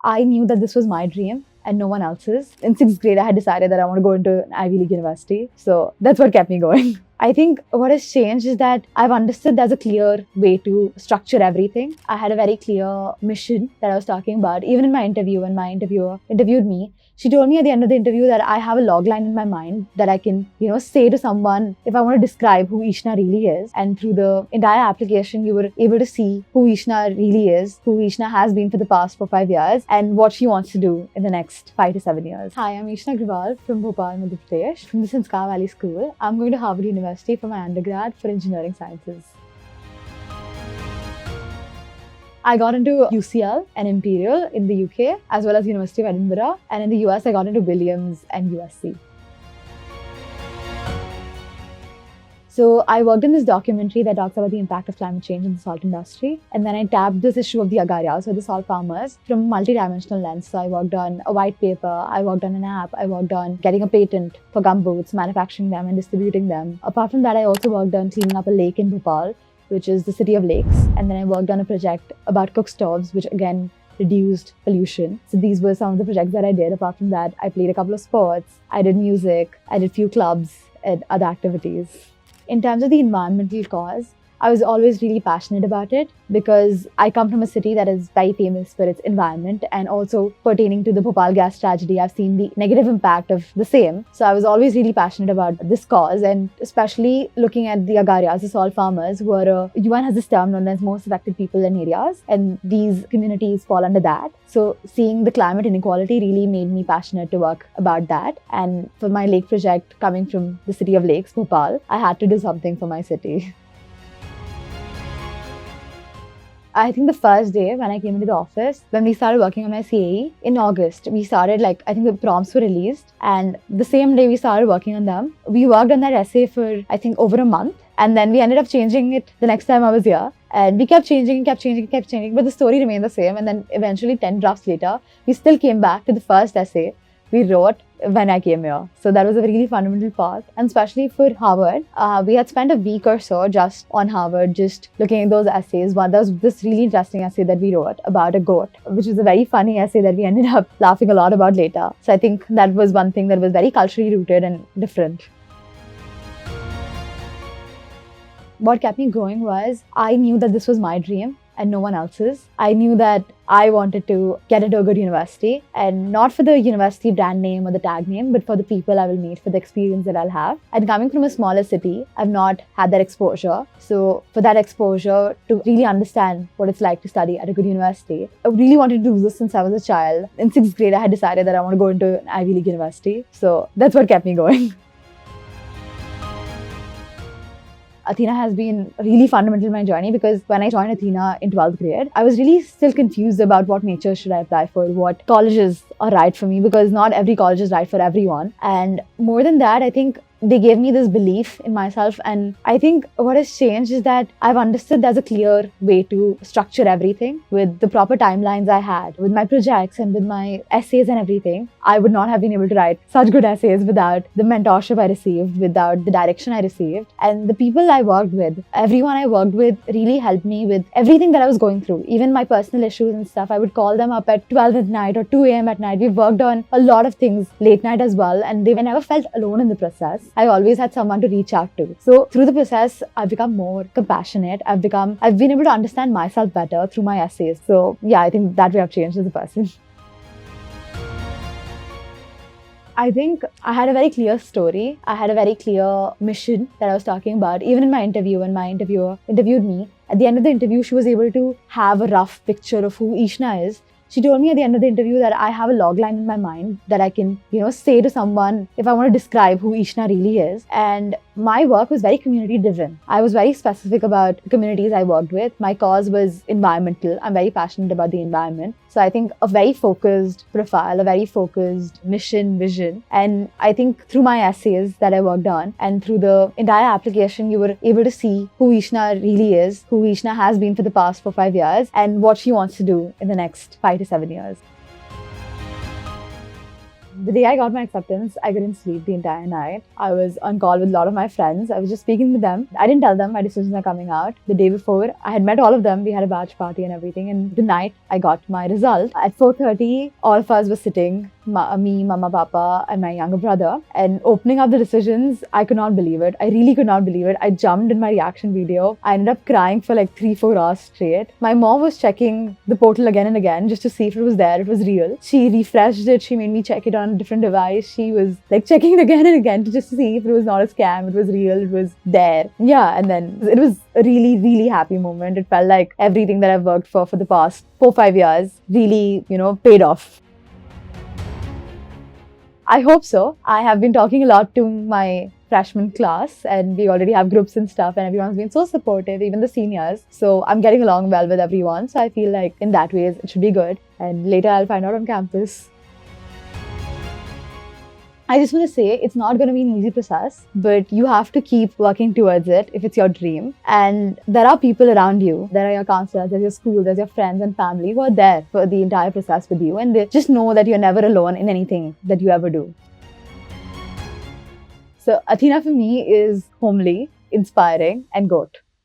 I knew that this was my dream and no one else's. In sixth grade, I had decided that I want to go into an Ivy League university. So that's what kept me going. I think what has changed is that I've understood there's a clear way to structure everything. I had a very clear mission that I was talking about. Even in my interview, when my interviewer interviewed me, she told me at the end of the interview that I have a log line in my mind that I can, say to someone if I want to describe who Ishna really is. And through the entire application, you were able to see who Ishna really is, who Ishna has been for the past 4-5 years, and what she wants to do in the next 5 to 7 years. Hi, I'm Ishna Agrawal from Bhopal, Madhya Pradesh, from the Sanskar Valley School. I'm going to Harvard University for my undergrad for engineering sciences. I got into UCL and Imperial in the UK, as well as University of Edinburgh. And in the US, I got into Williams and USC. So I worked in this documentary that talks about the impact of climate change in the salt industry. And then I tapped this issue of the agarias, or the salt farmers, from a multi-dimensional lens. So I worked on a white paper, I worked on an app, I worked on getting a patent for gumboots, manufacturing them and distributing them. Apart from that, I also worked on cleaning up a lake in Bhopal, which is the city of lakes. And then I worked on a project about cook stoves, which again reduced pollution. So these were some of the projects that I did. Apart from that, I played a couple of sports, I did music, I did few clubs and other activities. In terms of the environmental cause, I was always really passionate about it because I come from a city that is very famous for its environment, and also pertaining to the Bhopal gas tragedy, I've seen the negative impact of the same. So I was always really passionate about this cause, and especially looking at the agarias, the salt farmers, who are UN has this term known as most affected people and areas, and these communities fall under that. So seeing the climate inequality really made me passionate to work about that. And for my lake project, coming from the city of lakes, Bhopal, I had to do something for my city. I think the first day when I came into the office, when we started working on my CAE in August, we started I think the prompts were released, and the same day we started working on them. We worked on that essay for I think over a month, and then we ended up changing it the next time I was here. And we kept changing, but the story remained the same. And then eventually 10 drafts later, we still came back to the first essay we wrote when I came here. So that was a really fundamental part. And especially for Harvard, we had spent a week or so just on Harvard, just looking at those essays. There was this really interesting essay that we wrote about a goat, which was a very funny essay that we ended up laughing a lot about later. So I think that was one thing that was very culturally rooted and different. What kept me going was I knew that this was my dream and no one else's. I knew that I wanted to get into a good university, and not for the university brand name or the tag name, but for the people I will meet, for the experience that I'll have. And coming from a smaller city, I've not had that exposure. So for that exposure, to really understand what it's like to study at a good university, I really wanted to do this since I was a child. In sixth grade, I had decided that I want to go into an Ivy League university. So that's what kept me going. Athena has been really fundamental in my journey, because when I joined Athena in 12th grade, I was really still confused about what major should I apply for, what colleges are right for me, because not every college is right for everyone. And more than that, I think they gave me this belief in myself. And I think what has changed is that I've understood there's a clear way to structure everything with the proper timelines I had with my projects and with my essays and everything. I would not have been able to write such good essays without the mentorship I received, without the direction I received. And the people I worked with, everyone I worked with really helped me with everything that I was going through, even my personal issues and stuff. I would call them up at 12 at night or 2 a.m. at night. We've worked on a lot of things late night as well, and they never felt alone in the process. I always had someone to reach out to. So through the process, I've become more compassionate. I've been able to understand myself better through my essays. So yeah, I think that way I've changed as a person. I think I had a very clear story. I had a very clear mission that I was talking about. Even in my interview, when my interviewer interviewed me, at the end of the interview, she was able to have a rough picture of who Ishna is. She told me at the end of the interview that I have a log line in my mind that I can, say to someone if I want to describe who Ishna really is. And my work was very community driven. I was very specific about the communities I worked with. My cause was environmental. I'm very passionate about the environment. So I think a very focused profile, a very focused mission, vision. And I think through my essays that I worked on and through the entire application, you were able to see who Ishna really is, who Ishna has been for the past 4-5 years, and what she wants to do in the next 5 to 7 years. The day I got my acceptance, I couldn't sleep the entire night. I was on call with a lot of my friends. I was just speaking with them. I didn't tell them my decisions are coming out. The day before, I had met all of them. We had a batch party and everything. And the night I got my result, at 4:30, all of us were sitting, me, Mama, Papa, and my younger brother, and opening up the decisions. I could not believe it. I really could not believe it. I jumped in my reaction video. I ended up crying for like 3-4 hours straight. My mom was checking the portal again and again just to see if it was there, it was real. She refreshed it. She made me check it on a different device. She was like checking it again and again to just see if it was not a scam, it was real, it was there. Yeah, and then it was a really, really happy moment. It felt like everything that I've worked for the past 4-5 years really, paid off. I hope so. I have been talking a lot to my freshman class, and we already have groups and stuff, and everyone's been so supportive, even the seniors. So I'm getting along well with everyone. So I feel like in that way it should be good. And later I'll find out on campus. I just want to say it's not going to be an easy process, but you have to keep working towards it if it's your dream. And there are people around you. There are your counselors, there's your school, there's your friends and family who are there for the entire process with you. And they just know that you're never alone in anything that you ever do. So Athena for me is homely, inspiring, and GOAT.